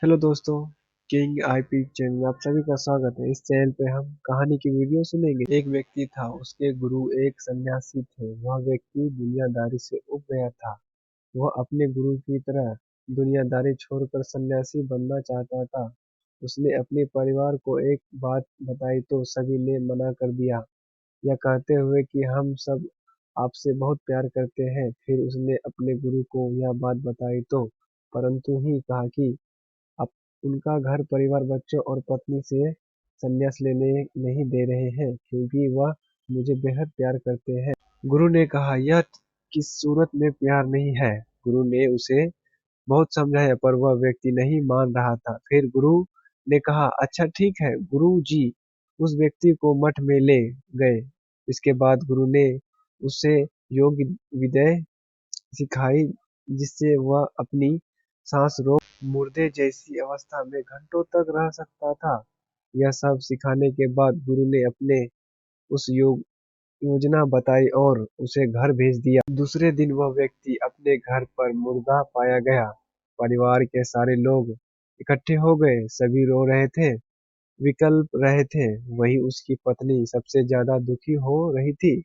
Hello दोस्तों, king IP channel में आप सभी का स्वागत है। इस चैनल पे हम कहानी की वीडियो सुनेंगे। एक व्यक्ति था, उसके गुरु एक सन्यासी थे। वह व्यक्ति दुनियादारी से उब गया था। वह अपने गुरु की तरह दुनियादारी छोड़कर सन्यासी बनना चाहता था। उसने अपने परिवार को एक बात बताई तो सभी ने मना कर दिया, यह कहते हुए कि हम सब आपसे बहुत प्यार करते हैं। फिर उसने अपने गुरु को यह बात बताई तो परंतु ही कहा कि अब उनका घर परिवार, बच्चों और पत्नी से संन्यास लेने नहीं दे रहे हैं, क्योंकि वह मुझे बेहद प्यार करते हैं। गुरु ने कहा, यह किस सूरत में प्यार नहीं है। गुरु ने उसे बहुत समझाया, पर वह व्यक्ति नहीं मान रहा था। फिर गुरु ने कहा, अच्छा ठीक है। गुरु जी उस व्यक्ति को मठ में ले गए। इसके बाद गुरु ने उसे योग विद्या सिखाई, जिससे वह अपनी सांस रोक मुर्दे जैसी अवस्था में घंटों तक रह सकता था। यह सब सिखाने के बाद गुरु ने अपने उस योजना बताई और उसे घर भेज दिया। दूसरे दिन वह व्यक्ति अपने घर पर मुर्दा पाया गया। परिवार के सारे लोग इकट्ठे हो गए। सभी रो रहे थे, विकल्प रहे थे। वही उसकी पत्नी सबसे ज्यादा दुखी हो रही थी।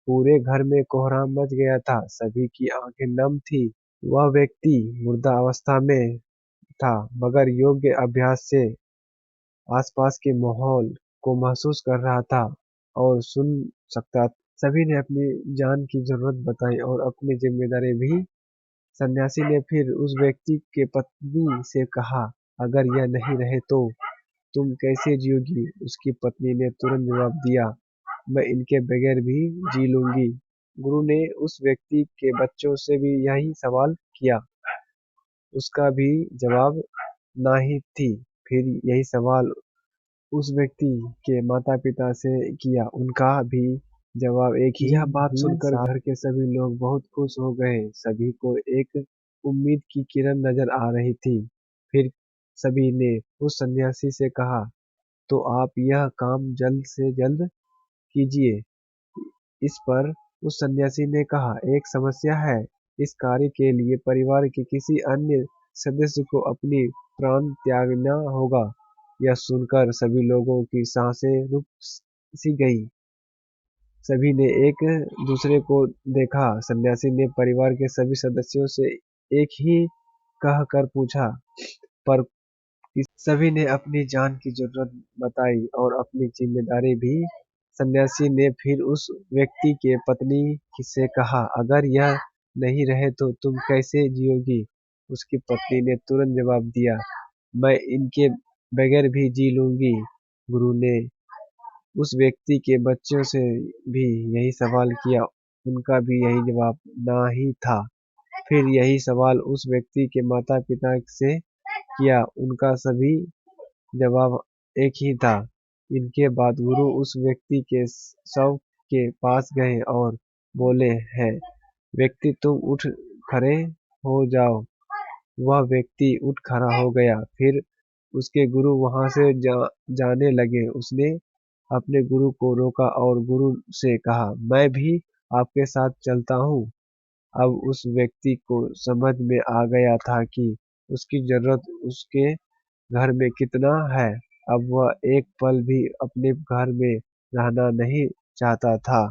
पूरे घर में कोहराम मच गया था। सभी की आंखें नम थी। वह व्यक्ति मुर्दा अवस्था में था, मगर योग्य अभ्यास से आसपास के माहौल को महसूस कर रहा था और सुन सकता था। सभी ने अपनी जान की जरूरत बताई और अपनी जिम्मेदारी भी। सन्यासी ने फिर उस व्यक्ति के पत्नी से कहा, अगर यह नहीं रहे तो तुम कैसे जियोगी? उसकी पत्नी ने तुरंत जवाब दिया, मैं इनके बगैर भी जी लूंगी। गुरु ने उस व्यक्ति के बच्चों से भी यही सवाल किया। उसका भी जवाब ना ही थी। फिर यही सवाल उस व्यक्ति के माता पिता से किया। उनका भी जवाब एक ही। यह बात सुनकर घर के सभी लोग बहुत खुश हो गए। सभी को एक उम्मीद की किरण नजर आ रही थी। फिर सभी ने उस सन्यासी से कहा, तो आप यह काम जल्द से जल्द कीजिए। इस पर उस सन्यासी ने कहा, एक समस्या है। इस कार्य के लिए परिवार के किसी अन्य सदस्य को अपनी प्राण त्यागना होगा। यह सुनकर सभी लोगों की सांसें रुक सी गई। सभी ने एक दूसरे को देखा। सन्यासी ने परिवार के सभी सदस्यों से एक ही कह कर पूछा, पर सभी ने अपनी जान की जरूरत बताई और अपनी जिम्मेदारी भी। सन्यासी ने फिर उस व्यक्ति के पत्नी से कहा, अगर यह नहीं रहे तो तुम कैसे जियोगी? उसकी पत्नी ने तुरंत जवाब दिया, मैं इनके बगैर भी जी लूंगी। गुरु ने उस व्यक्ति के बच्चों से भी यही सवाल किया। उनका भी यही जवाब ना ही था। फिर यही सवाल उस व्यक्ति के माता पिता से किया। उनका सभी जवाब एक ही था। इनके बाद गुरु उस व्यक्ति के शव के पास गए और बोले, है व्यक्ति, तुम उठ खड़े हो जाओ। वह व्यक्ति उठ खड़ा हो गया। फिर उसके गुरु वहां से जाने लगे। उसने अपने गुरु को रोका और गुरु से कहा, मैं भी आपके साथ चलता हूँ। अब उस व्यक्ति को समझ में आ गया था कि उसकी जरूरत उसके घर में कितना है। अब वह एक पल भी अपने घर में रहना नहीं चाहता था।